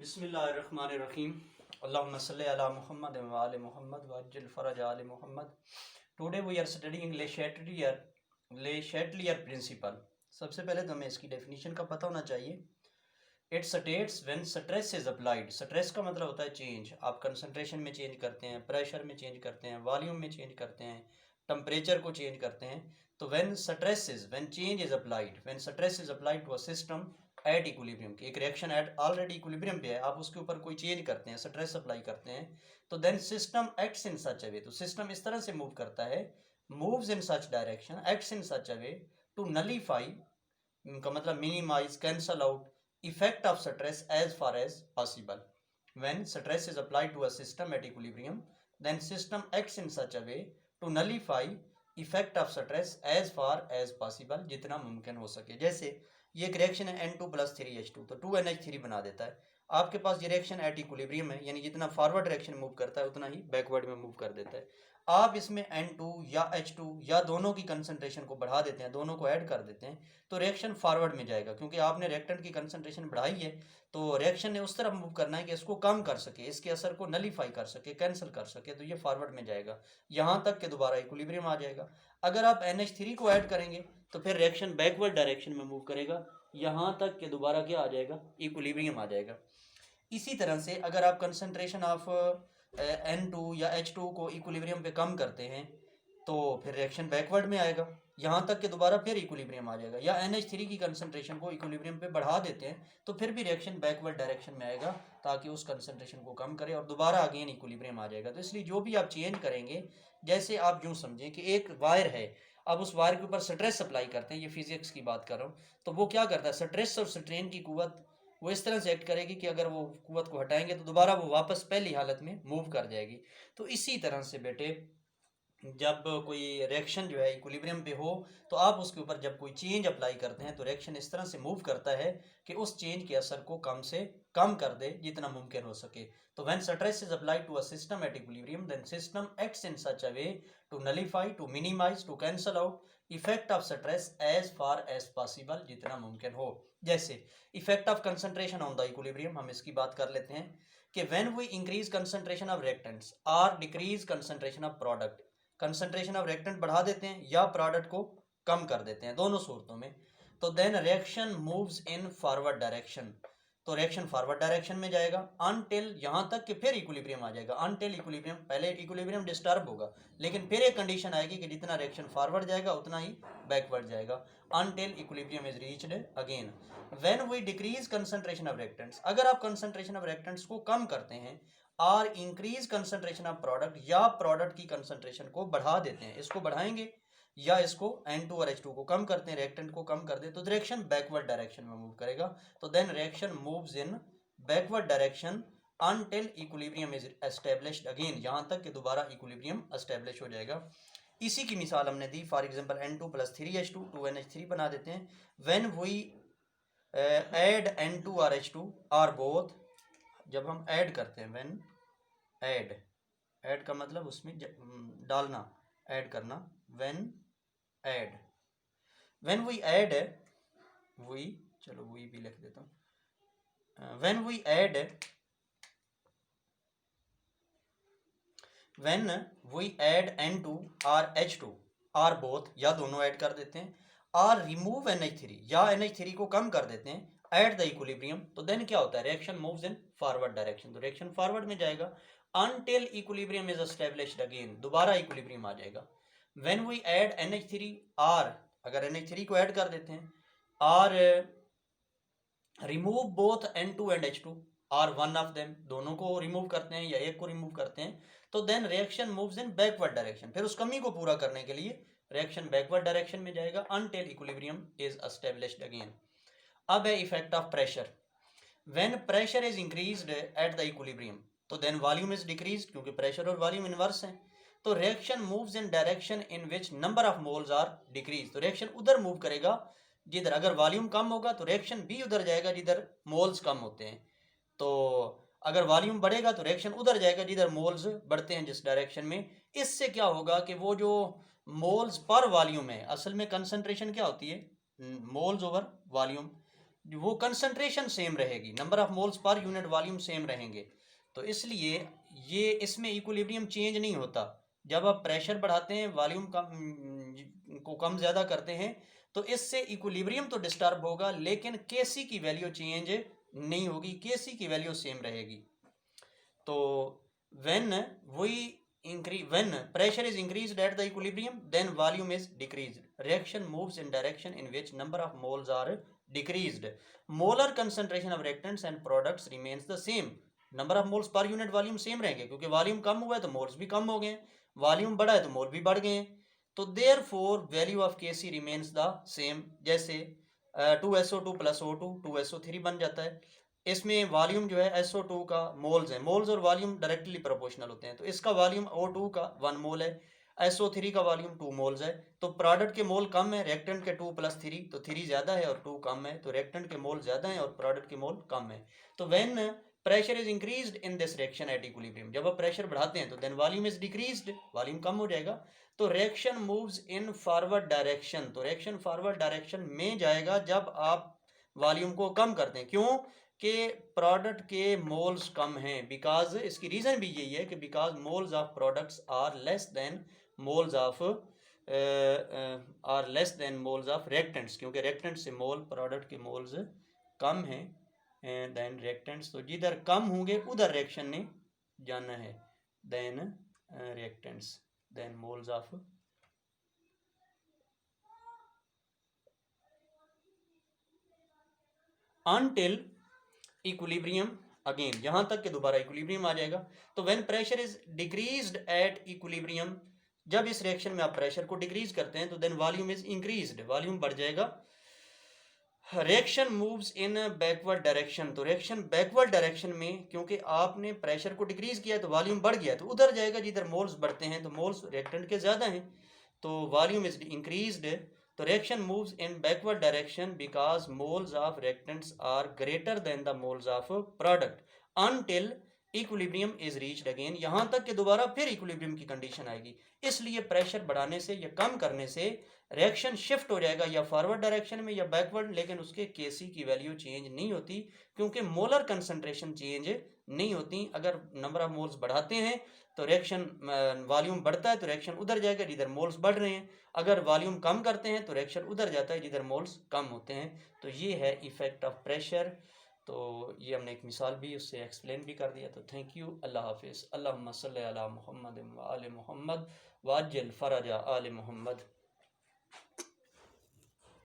बिस्मिल्लाहिर्रहमानिर्रहीम। अल्लाहुम्मा सल्लि अला मुहम्मद व आले मुहम्मद वअज्जिल फरज आले Muhammad. Today we are studying Le Chatelier principal. सबसे पहले तो हमें इसकी डेफिनेशन का पता होना चाहिए। It states when stress is applied. Stress का मतलब होता है चेंज। आप कंसंट्रेशन में चेंज करते हैं, प्रेशर में चेंज करते हैं, वॉल्यूम में चेंज करते हैं, टेम्परेचर को चेंज करते हैं। तो when stress is applied to a system at equilibrium, की एक रिएक्शन एट ऑलरेडी इक्विलिब्रियम पे है, आप उसके ऊपर कोई चेंज करते हैं, स्ट्रेस अप्लाई करते हैं, तो then system acts in such a way, तो सिस्टम इस तरह से मूव करता है, moves in such direction, acts in such a way to nullify, का मतलब minimise, cancel out effect of stress as far as possible. When stress is applied to a system at equilibrium, then system acts in such a way to nullify effect of stress as far as possible, जितना मुमकिन हो सके। जैसे ये एक reaction है N2+3H2, तो 2NH3 बना देता है। आपके पास ये रिएक्शन एट इक्विलिब्रियम है, यानी जितना फॉरवर्ड डायरेक्शन मूव करता है उतना ही बैकवर्ड में मूव कर देता है। आप इसमें N2 या H2 या दोनों की कंसंट्रेशन को बढ़ा देते हैं, दोनों को ऐड कर देते हैं, तो रिएक्शन फॉरवर्ड में जाएगा, क्योंकि आपने रिएक्टेंट की कंसंट्रेशन बढ़ाई है, तो रिएक्शन ने उस तरफ मूव करना है कि इसको कम कर सके, इसके असर को नलीफाई कर सके, कैंसिल कर सके, तो ये फॉरवर्ड में जाएगा, यहाँ तक कि दोबारा इक्विलिब्रियम आ जाएगा। अगर आप NH3 को ऐड करेंगे तो फिर रिएक्शन बैकवर्ड डायरेक्शन में मूव करेगा, यहाँ तक कि दोबारा क्या आ जाएगा, इक्विलिब्रियम आ जाएगा। इसी तरह से अगर आप कंसंट्रेशन ऑफ N2 या H2 को इक्विलिब्रियम पे कम करते हैं तो फिर रिएक्शन बैकवर्ड में आएगा, यहाँ तक कि दोबारा फिर इक्विलिब्रियम आ जाएगा। या NH3 की कंसंट्रेशन को इक्विलिब्रियम पे बढ़ा देते हैं तो फिर भी रिएक्शन बैकवर्ड डायरेक्शन में आएगा, ताकि उस कंसंट्रेशन को कम करे और दोबारा अगेन इक्विलिब्रियम आ जाएगा। तो इसलिए जो भी आप चेंज करेंगे, जैसे आप यूँ समझें कि एक वायर है, अब उस वायर के ऊपर स्ट्रेस अप्लाई करते हैं, ये फिजिक्स की बात कर रहा हूँ, तो वो क्या करता है, स्ट्रेस और स्ट्रेन की कुव्वत वो इस तरह से एक्ट करेगी कि अगर वो कुव्वत को हटाएंगे तो दोबारा वो वापस पहली हालत में मूव कर जाएगी। तो इसी तरह से बेटे, जब कोई रिएक्शन जो है इक्विलिब्रियम पे हो, तो आप उसके ऊपर जब कोई चेंज अप्लाई करते हैं तो रिएक्शन इस तरह से मूव करता है कि उस चेंज के असर को कम से कम कर दे जितना मुमकिन हो सके। तो when stress is applied to a system at equilibrium, then system acts in such a way to nullify, to minimise, to cancel out effect of stress as far as possible, जितना मुमकिन हो। जैसे effect of concentration on the equilibrium, हम इसकी बात कर लेते हैं कि when we increase concentration of reactants और decrease concentration of product, concentration of reactant बढ़ा देते हैं या प्रोडक्ट को कम कर देते हैं, दोनों सूरतों में, तो then reaction moves in forward direction, तो रिएक्शन फॉरवर्ड डायरेक्शन में जाएगा अनटिल, यहाँ तक कि फिर इक्विलिब्रियम आ जाएगा। अनटिल इक्विलिब्रियम, पहले इक्विलिब्रियम डिस्टर्ब होगा, लेकिन फिर एक कंडीशन आएगी कि जितना रिएक्शन फॉरवर्ड जाएगा उतना ही बैकवर्ड जाएगा, until equilibrium is reached again. When we decrease concentration of reactants, अगर आप कंसंट्रेशन ऑफ रिएक्टेंट्स को कम करते हैं और इंक्रीज कंसंट्रेशन ऑफ प्रोडक्ट, या प्रोडक्ट की कंसंट्रेशन को बढ़ा देते हैं, इसको बढ़ाएंगे या इसको N2 और H2 को कम करते हैं, रिएक्टेंट को कम कर दे, तो रिएक्शन बैकवर्ड डायरेक्शन में मूव करेगा। तो then reaction moves in backward direction until equilibrium is established again, यहाँ तक कि दोबारा इक्विलिब्रियम एस्टेब्लिश हो जाएगा। इसी की मिसाल हमने दी, फॉर एग्जांपल N2+3H2 2NH3 बना देते हैं। व्हेन वी ऐड N2 और H2 और बोथ, जब हम ऐड करते हैं, व्हेन ऐड, ऐड का मतलब उसमें डालना, ऐड करना, when add, when we add, we, चलो वी भी लिख देता हूँ, when we add, when we add N2 और H2 और बोथ, या दोनों ऐड कर देते हैं, और रिमूव NH3 या NH3 को कम कर देते हैं एट द इक्विलिब्रियम, तो देन क्या होता है, reaction moves in forward direction, तो रिएक्शन फॉरवर्ड में जाएगा until equilibrium is established again, दोबारा इक्विलिब्रियम आ जाएगा। व्हेन वी ऐड NH3, और अगर NH3 को ऐड कर देते हैं और remove both N2 and H2 और वन ऑफ देम, दोनों को रिमूव करते हैं या एक को रिमूव करते हैं, तो then reaction moves in backward direction, फिर उस कमी को पूरा करने के लिए रिएक्शन बैकवर्ड डायरेक्शन में जाएगा until equilibrium is established again. अब है effect of pressure. When pressure is increased at the equilibrium, तो देन वॉल्यूम इज डिक्रीज, क्योंकि प्रेशर और वॉल्यूम इनवर्स हैं, तो reaction moves in direction in which number of moles are decrease, तो reaction उधर move करेगा जिधर, अगर वॉल्यूम कम होगा तो रिएक्शन भी उधर जाएगा जिधर मोल्स कम होते हैं, तो अगर वॉल्यूम बढ़ेगा तो रिएक्शन उधर जाएगा जिधर मोल्स बढ़ते हैं, जिस डायरेक्शन में। इससे क्या होगा कि वो जो मोल्स पर वॉल्यूम है, असल में कंसंट्रेशन क्या होती है, मोल्स ओवर वॉल्यूम, वो कंसंट्रेशन सेम रहेगी, number of moles per unit volume same रहेंगे। तो इसलिए ये इसमें इक्विलिब्रियम चेंज नहीं होता। जब आप प्रेशर बढ़ाते हैं, वॉल्यूम को कम ज़्यादा करते हैं, तो इससे इक्विलिब्रियम तो डिस्टर्ब होगा, लेकिन केसी की वैल्यू चेंज नहीं होगी, केसी की वैल्यू सेम रहेगी। तो when when pressure is increased at the equilibrium, then volume is decreased. Reaction moves in direction in which number of moles are decreased. Molar concentration of reactants and products remains the same. Number of moles per unit volume same रहेंगे, क्योंकि volume कम हुआ है तो moles भी कम हो गए, volume बढ़ा है तो मोल भी बढ़ गए। तो देयर फोर वैल्यू ऑफ के सी रिमेन्स द सेम। जैसे 2SO2 प्लस O2 2SO3 बन जाता है। इसमें वॉल्यूम जो है SO2 का मोल्स है, मोल्स और वॉल्यूम डायरेक्टली प्रोपोर्शनल होते हैं। तो इसका वॉल्यूम O2 का 1 मोल है, SO3 का वॉल्यूम 2 मोल्स है। तो प्रोडक्ट के मोल कम है, रिएक्टेंट के 2 प्लस 3, तो 3 ज़्यादा है और 2 कम है, तो रिएक्टेंट के मोल ज़्यादा है और प्रोडक्ट के मोल कम है। तो when pressure is increased in this reaction at equilibrium, जब आप प्रेशर बढ़ाते हैं तो then volume is decreased, volume कम हो जाएगा। तो reaction moves in forward direction, तो रिएक्शन फॉरवर्ड डायरेक्शन में जाएगा जब आप वॉल्यूम को कम करते हैं। क्यों? कि प्रोडक्ट के मोल्स कम हैं, बिकॉज इसकी रीज़न भी यही है कि because moles of products are less than moles of reactants, क्योंकि रिएक्टेंट से मोल प्रोडक्ट के मोल्स कम हैं देन रिएक्टेंट्स। तो जिधर कम होंगे उधर रिएक्शन ने जाना है, then reactants then moles of. Until equilibrium again, यहां तक कि दोबारा इक्विलिब्रियम आ जाएगा। तो when pressure is decreased at equilibrium, जब इस रिएक्शन में आप प्रेशर को डिक्रीज करते हैं तो then volume is increased, volume बढ़ जाएगा। Reaction moves in backward direction, तो रिएक्शन बैकवर्ड डायरेक्शन में, क्योंकि आपने प्रेशर को डिक्रीज किया तो वॉल्यूम बढ़ गया, तो उधर जाएगा जिधर मोल्स बढ़ते हैं, तो मोल्स रिएक्टेंट के ज़्यादा हैं, तो वॉल्यूम इज इंक्रीज्ड। तो reaction moves in backward direction because moles of reactants are greater than the moles of product until equilibrium is reached again, यहाँ तक कि दोबारा फिर इक्विलिब्रियम की कंडीशन आएगी। इसलिए प्रेशर बढ़ाने से या कम करने से रिएक्शन शिफ्ट हो जाएगा या फॉरवर्ड डायरेक्शन में या बैकवर्ड, लेकिन उसके केसी की वैल्यू चेंज नहीं होती, क्योंकि मोलर कंसंट्रेशन चेंज नहीं होती। अगर नंबर ऑफ मोल्स बढ़ाते हैं तो रिएक्शन वॉल्यूम बढ़ता है, तो रिएक्शन उधर जाएगा जिधर मोल्स बढ़ रहे हैं। अगर वॉल्यूम कम करते हैं तो रिएक्शन उधर जाता है जिधर मोल्स कम होते हैं। तो ये है इफेक्ट ऑफ प्रेशर। तो ये हमने एक मिसाल भी उससे एक्सप्लेन भी कर दिया। तो थैंक यू, अल्लाह हाफिज़। अल्लाहुम्मा सल्ली अला मुहम्मद व आले मुहम्मद वाज्जिल फरजा आले मुहम्मद।